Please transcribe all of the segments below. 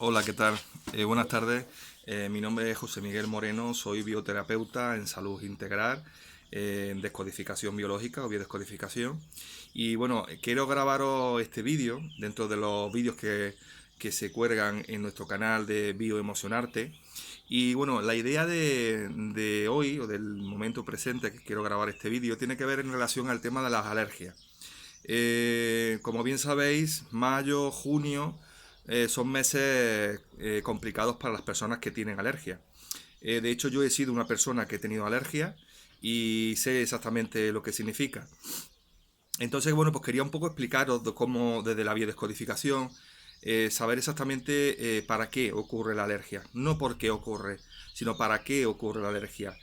Hola, ¿qué tal? Buenas tardes. Mi nombre es José Miguel Moreno, soy bioterapeuta en salud integral, en descodificación biológica o biodescodificación. Y bueno, quiero grabaros este vídeo dentro de los vídeos que se cuelgan en nuestro canal de Bioemocionarte. Y bueno, la idea de hoy o del momento presente que quiero grabar este vídeo tiene que ver en relación al tema de las alergias. Como bien sabéis, mayo, junio son meses complicados para las personas que tienen alergia. De hecho, yo he sido una persona que he tenido alergia y sé exactamente lo que significa. Entonces, bueno, pues quería un poco explicaros cómo desde la biodescodificación saber exactamente para qué ocurre la alergia. No por qué ocurre, sino para qué ocurre la alergia.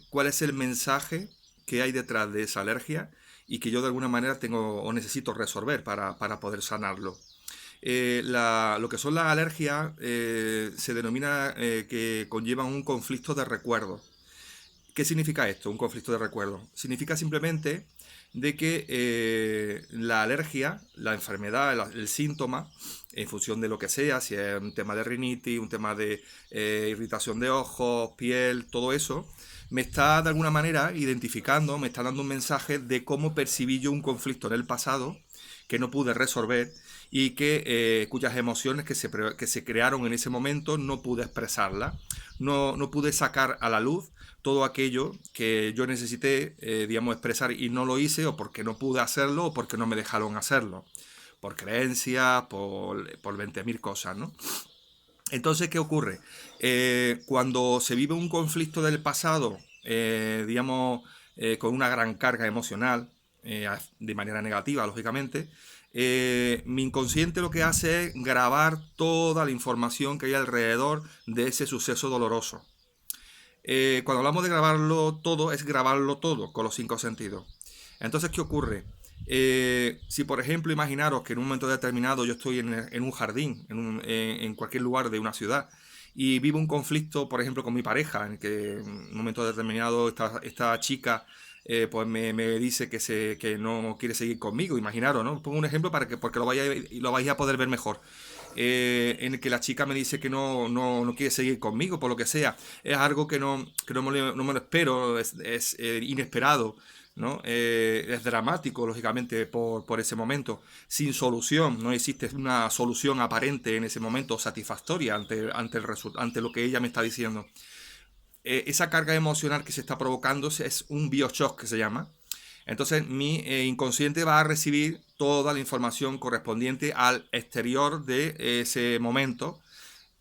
¿Cuál es el mensaje que hay detrás de esa alergia y que yo de alguna manera tengo o necesito resolver para poder sanarlo? Lo que son las alergias se denomina que conllevan un conflicto de recuerdos. ¿Qué significa esto, un conflicto de recuerdo? Significa simplemente de que la alergia, la enfermedad, el síntoma, en función de lo que sea, si es un tema de rinitis, un tema de irritación de ojos, piel, todo eso, me está de alguna manera identificando, me está dando un mensaje de cómo percibí yo un conflicto en el pasado que no pude resolver y cuyas emociones que se crearon en ese momento no pude expresarlas, no pude sacar a la luz todo aquello que yo necesité, digamos, expresar y no lo hice, o porque no pude hacerlo, o porque no me dejaron hacerlo, por creencias, por 20.000 cosas, ¿no? Entonces, ¿qué ocurre? Cuando se vive un conflicto del pasado, digamos, con una gran carga emocional, de manera negativa, lógicamente, mi inconsciente lo que hace es grabar toda la información que hay alrededor de ese suceso doloroso. Cuando hablamos de grabarlo todo, es grabarlo todo con los cinco sentidos. Entonces, ¿qué ocurre? Si por ejemplo imaginaros que en un momento determinado yo estoy en un jardín, en cualquier lugar de una ciudad, y vivo un conflicto, por ejemplo, con mi pareja, en que en un momento determinado esta chica pues me dice que no quiere seguir conmigo, imaginaros, ¿no? Pongo un ejemplo porque lo vais a poder ver mejor. En el que la chica me dice que no quiere seguir conmigo, por lo que sea. Es algo que no me lo espero, es inesperado, ¿no? Es dramático, lógicamente, por ese momento. Sin solución, no existe una solución aparente en ese momento satisfactoria ante lo que ella me está diciendo. Esa carga emocional que se está provocando es un bioshock que se llama. Entonces mi inconsciente va a recibir toda la información correspondiente al exterior de ese momento.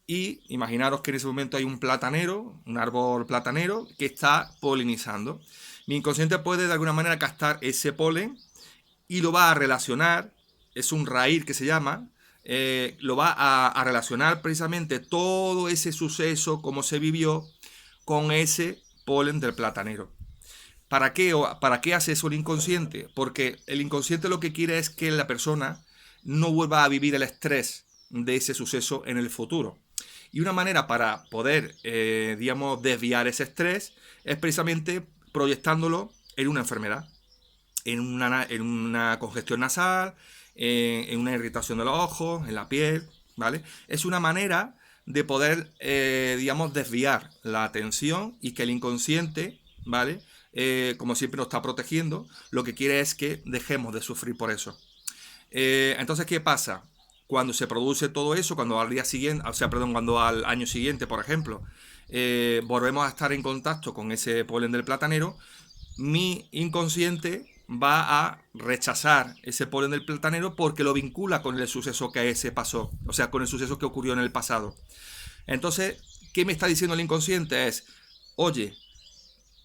Y imaginaros que en ese momento hay un platanero, un árbol platanero, que está polinizando. Mi inconsciente puede de alguna manera captar ese polen y lo va a relacionar, es un raíz que se llama, lo va a relacionar precisamente todo ese suceso, cómo se vivió, con ese polen del platanero. ¿Para qué hace eso el inconsciente? Porque el inconsciente lo que quiere es que la persona no vuelva a vivir el estrés de ese suceso en el futuro. Y una manera para poder, digamos, desviar ese estrés es precisamente proyectándolo en una enfermedad, en una congestión nasal, en una irritación de los ojos, en la piel, ¿vale? Es una manera de poder, digamos, desviar la atención y que el inconsciente, ¿vale? Como siempre nos está protegiendo, lo que quiere es que dejemos de sufrir por eso. Entonces, ¿qué pasa? Cuando se produce todo eso, cuando al día siguiente, o sea, perdón, cuando al año siguiente, por ejemplo, volvemos a estar en contacto con ese polen del platanero, mi inconsciente va a rechazar ese polen del platanero porque lo vincula con el suceso que se pasó, o sea, con el suceso que ocurrió en el pasado. Entonces, ¿qué me está diciendo el inconsciente? Es, oye,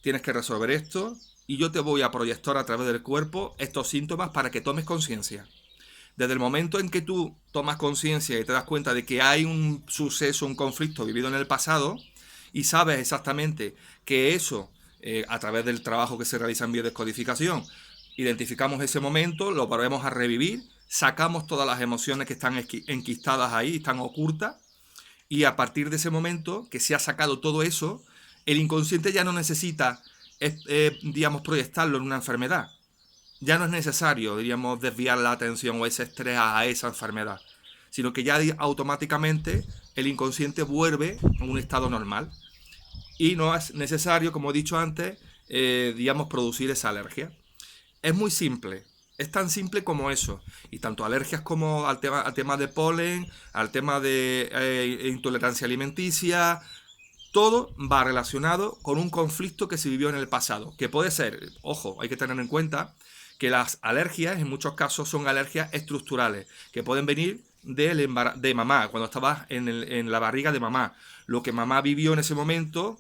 tienes que resolver esto y yo te voy a proyectar a través del cuerpo estos síntomas para que tomes conciencia. Desde el momento en que tú tomas conciencia y te das cuenta de que hay un suceso, un conflicto vivido en el pasado, y sabes exactamente que eso, a través del trabajo que se realiza en biodescodificación, identificamos ese momento, lo volvemos a revivir, sacamos todas las emociones que están enquistadas ahí, están ocultas, y a partir de ese momento que se ha sacado todo eso, el inconsciente ya no necesita, digamos, proyectarlo en una enfermedad. Ya no es necesario, diríamos, desviar la atención o ese estrés a esa enfermedad, sino que ya automáticamente el inconsciente vuelve a un estado normal. Y no es necesario, como he dicho antes, digamos, producir esa alergia. Es muy simple, es tan simple como eso. Y tanto alergias como al tema de polen, al tema de intolerancia alimenticia, todo va relacionado con un conflicto que se vivió en el pasado. Que puede ser, ojo, hay que tener en cuenta que las alergias en muchos casos son alergias estructurales, que pueden venir de mamá, cuando estabas en la barriga de mamá. Lo que mamá vivió en ese momento.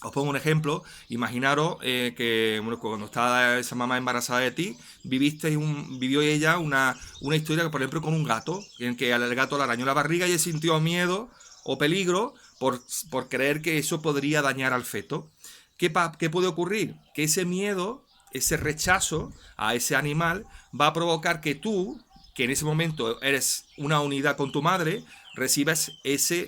Os pongo un ejemplo, imaginaros que bueno, cuando estaba esa mamá embarazada de ti, vivió ella una historia, por ejemplo, con un gato, en que el gato le arañó la barriga y ella sintió miedo o peligro por creer que eso podría dañar al feto. ¿Qué puede ocurrir? Que ese miedo, ese rechazo a ese animal va a provocar que tú, que en ese momento eres una unidad con tu madre, recibas ese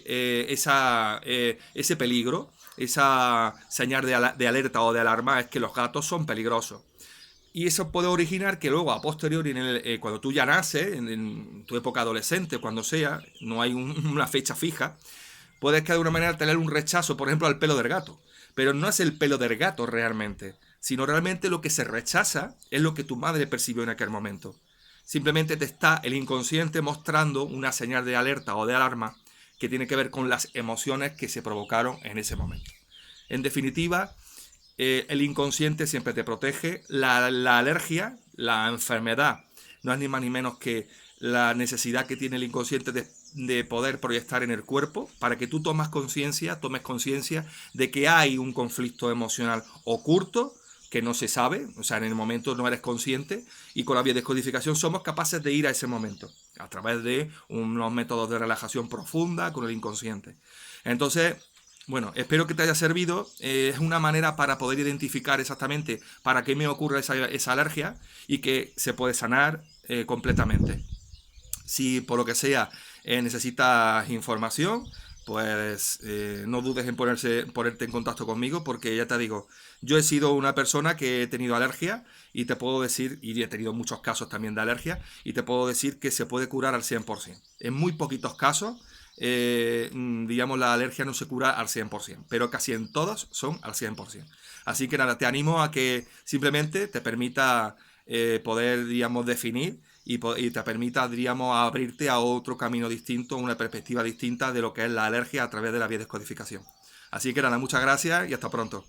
peligro, esa señal de alerta o de alarma, es que los gatos son peligrosos. Y eso puede originar que luego, a posteriori, cuando tú ya naces, en tu época adolescente, cuando sea, no hay una fecha fija, puedes que de alguna manera tener un rechazo, por ejemplo, al pelo del gato. Pero no es el pelo del gato realmente, sino realmente lo que se rechaza es lo que tu madre percibió en aquel momento. Simplemente te está el inconsciente mostrando una señal de alerta o de alarma que tiene que ver con las emociones que se provocaron en ese momento. En definitiva, el inconsciente siempre te protege. La alergia, la enfermedad, no es ni más ni menos que la necesidad que tiene el inconsciente de poder proyectar en el cuerpo para que tú tomes conciencia de que hay un conflicto emocional oculto que no se sabe, o sea, en el momento no eres consciente, y con la biodescodificación somos capaces de ir a ese momento a través de unos métodos de relajación profunda con el inconsciente. Entonces, bueno, espero que te haya servido. Es una manera para poder identificar exactamente para qué me ocurre esa alergia y que se puede sanar completamente. Si por lo que sea necesitas información, pues no dudes en ponerte en contacto conmigo, porque ya te digo, yo he sido una persona que he tenido alergia y te puedo decir, y he tenido muchos casos también de alergia, y te puedo decir que se puede curar al 100%. En muy poquitos casos, digamos, la alergia no se cura al 100%, pero casi en todos son al 100%. Así que nada, te animo a que simplemente te permita poder, digamos, definir y te permita, diríamos, abrirte a otro camino distinto, una perspectiva distinta de lo que es la alergia a través de la biodescodificación. Así que nada, muchas gracias y hasta pronto.